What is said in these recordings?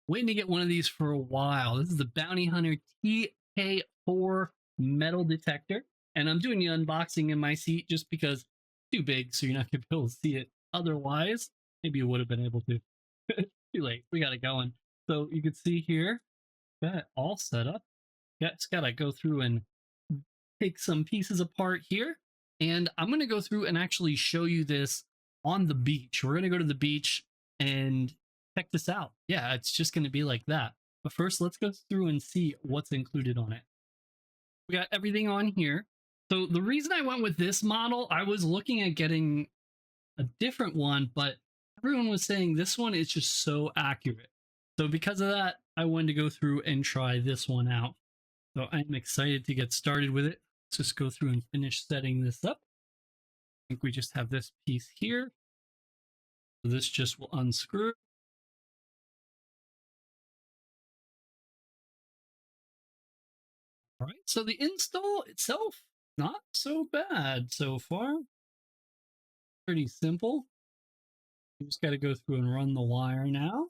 Waiting to get one of these for a while. This is the Bounty Hunter TK4 metal detector. And I'm doing the unboxing in my seat just because it's too big, so you're not going to be able to see it otherwise. Maybe you would have been able to. Too late. We got it going. So you can see here, got it all set up. Just got to go through and take some pieces apart here. And I'm going to go through and actually show you this on the beach. We're going to go to the beach and check this out. Yeah, it's just going to be like that. But first, let's go through and see what's included on it. We got everything on here. So the reason I went with this model, I was looking at getting a different one, but everyone was saying this one is just so accurate. So because of that, I wanted to go through and try this one out. So I'm excited to get started with it. Let's just go through and finish setting this up. I think we just have this piece here. So this just will unscrew. All right, so the install itself, not so bad so far. Pretty simple. You just got to go through and run the wire now.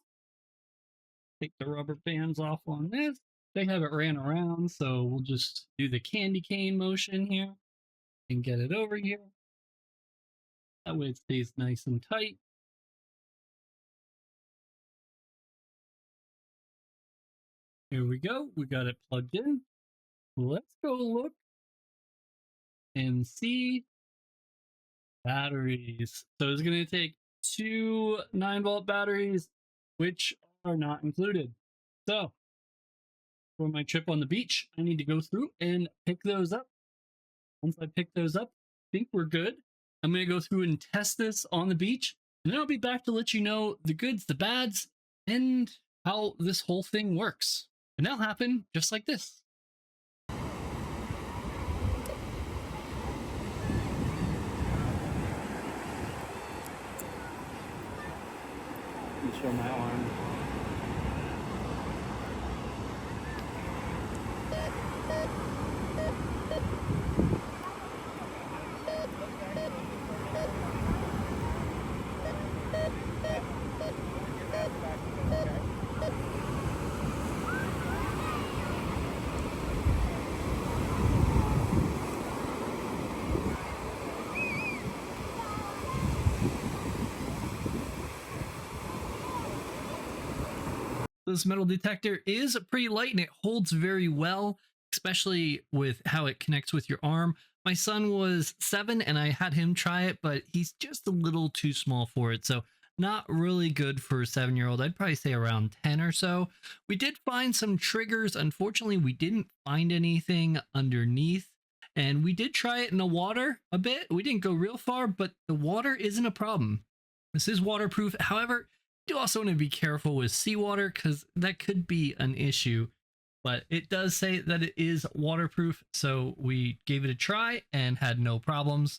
Take the rubber bands off on this. They have it ran around, so we'll just do the candy cane motion here and get it over here. That way it stays nice and tight. Here we go. We got it plugged in. Let's go look and see batteries. So it's going to take two 9-volt batteries, which are not included. So for my trip on the beach, I need to go through and pick those up. Once I pick those up, I think we're good. I'm going to go through and test this on the beach, and then I'll be back to let you know the goods, the bads, and how this whole thing works. And that'll happen just like this. Let me show my arm. This metal detector is pretty light and it holds very well, especially with how it connects with your arm. My son was 7 and I had him try it, but he's just a little too small for it. So not really good for a 7-year-old. I'd probably say around 10 or so. We did find some triggers. Unfortunately, we didn't find anything underneath. And we did try it in the water a bit. We didn't go real far, but the water isn't a problem. This is waterproof. However, you also want to be careful with seawater because that could be an issue, but it does say that it is waterproof. So we gave it a try and had no problems.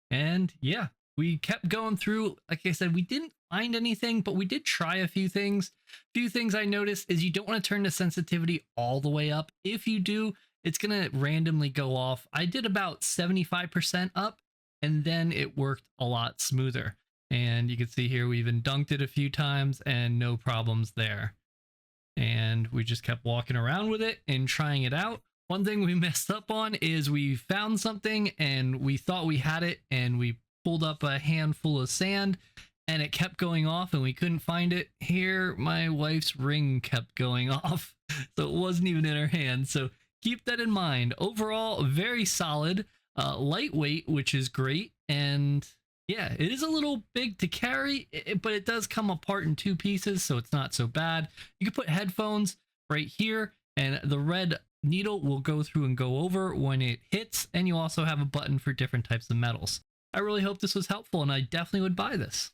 And yeah, we kept going through. Like I said, we didn't find anything, but we did try a few things. Few things I noticed is you don't want to turn the sensitivity all the way up. If you do, it's going to randomly go off. I did about 75% up and then it worked a lot smoother. And you can see here, we even dunked it a few times and no problems there. And we just kept walking around with it and trying it out. One thing we messed up on is we found something and we thought we had it and we pulled up a handful of sand and it kept going off and we couldn't find it. Here, my wife's ring kept going off, so it wasn't even in her hand. So keep that in mind. Overall, very solid, lightweight, which is great. And yeah, it is a little big to carry, but it does come apart in 2 pieces, so it's not so bad. You can put headphones right here, and the red needle will go through and go over when it hits, and you also have a button for different types of metals. I really hope this was helpful, and I definitely would buy this.